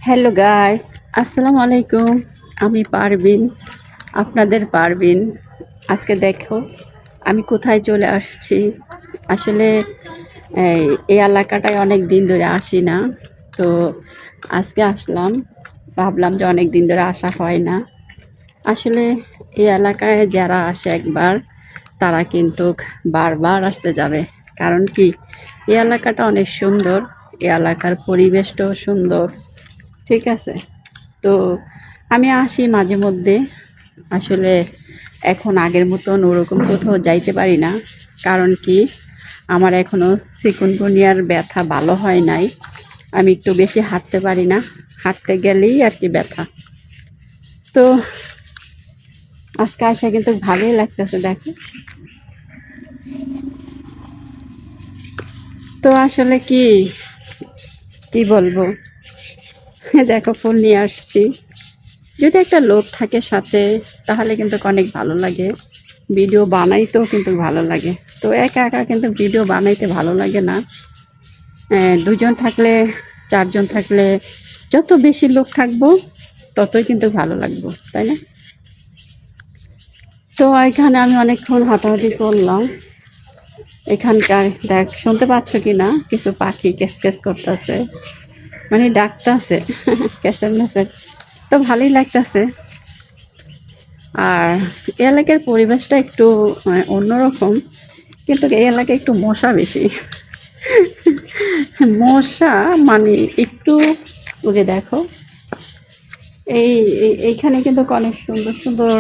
Hello guys, আসসালামু আলাইকুম। আমি পারবিন, আপনাদের পারবিন। আজকে দেখো আমি কোথায় চলে আসছি। আসলে এই এই এলাকাটায় অনেক দিন ধরে আসি না, তো আজকে আসলাম। ভাবলাম যে অনেক দিন ধরে আসা হয় না। আসলে এই এলাকায় যারা আসে একবার, তারা কিন্তু বারবার আসতে যাবে। কারণ কি, এই এলাকাটা অনেক সুন্দর, এই এলাকার পরিবেশটাও সুন্দর। ঠিক আছে, তো আমি আসি মাঝে মধ্যে। আসলে এখন আগের মতন ওরকম কোথাও যাইতে পারি না। কারণ কি, আমার এখনও চিকুনগুনিয়ার ব্যথা ভালো হয় নাই। আমি একটু বেশি হাঁটতে পারি না, হাঁটতে গেলেই আর কি ব্যথা। তো আজকে আসা কিন্তু ভালোই লাগতেছে, দেখো। তো আসলে কি কি বলবো, দেখো ফুল নিয়ে আসছি। যদি একটা লোক থাকে সাথে, তাহলে কিন্তু অনেক ভালো লাগে, ভিডিও বানাইতেও কিন্তু ভালো লাগে। তো একা একা কিন্তু ভিডিও বানাইতে ভালো লাগে না। দুজন থাকলে, চারজন থাকলে, যত বেশি লোক থাকবো ততই কিন্তু ভালো লাগবে, তাই না? তো এখানে আমি অনেকক্ষণ হাঁটাহাঁটি করলাম। এখানকার দেখ, শুনতে পাচ্ছ কি না, কিছু পাখি কেস করতেছে, মানে ডাকতেছে ক্যাসের মেসের। তো ভালোই লাগতেছে। আর এই এলাকার পরিবেশটা একটু অন্যরকম, কিন্তু এই এলাকায় একটু মশা বেশি। মশা মানে একটু, ওই যে দেখো, এইখানে কিন্তু অনেক সুন্দর সুন্দর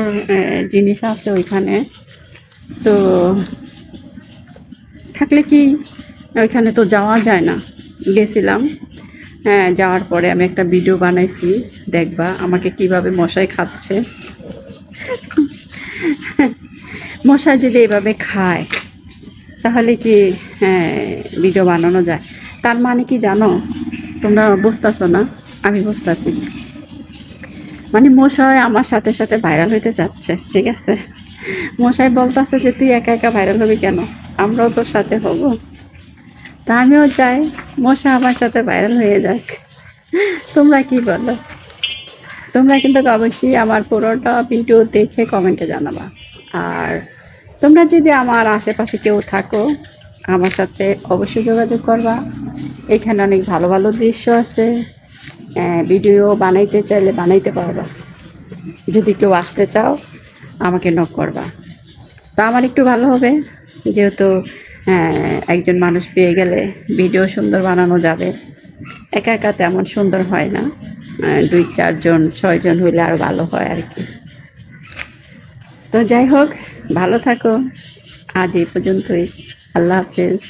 জিনিস আছে ওইখানে। তো থাকলে কি, ওইখানে তো যাওয়া যায় না। গেছিলাম, হ্যাঁ, যাওয়ার পরে আমি একটা ভিডিও বানাইছি, দেখবা আমাকে কিভাবে মশাই খাচ্ছে। মশা যদি এভাবে খায়, তাহলে কি, হ্যাঁ, ভিডিও বানানো যায়? তার মানে কি জানো, তোমরা বুঝতেছো না, আমি বুঝতেছি। মানে মশাই আমার সাথে সাথে ভাইরাল হইতে চাচ্ছে, ঠিক আছে। মশাই বলতেছে যে তুই একা একা ভাইরাল হবি কেন, আমরাও তোর সাথে হব। তা আমিও চাই মশা আমার সাথে ভাইরাল হয়ে যাক। তোমরা কি বলো? তোমরা কিন্তু অবশ্যই আমার পুরোটা ভিডিও দেখে কমেন্টে জানাবা। আর তোমরা যদি আমার আশেপাশে কেউ থাকো, আমার সাথে অবশ্যই যোগাযোগ করবা। এখানে অনেক ভালো ভালো দৃশ্য আছে, ভিডিও বানাইতে চাইলে বানাইতে পারবা। যদি কেউ আসতে চাও, আমাকে নক করবা। তা আমার একটু ভালো হবে, যেহেতু একজন মানুষ পেয়ে গেলে ভিডিও সুন্দর বানানো যাবে। একা একা তেমন সুন্দর হয় না, দুই চারজন ছয়জন হইলে আরও ভালো হয় আর কি। তো যাই হোক, ভালো থাকো। আজ এই পর্যন্তই। আল্লাহ হাফেজ।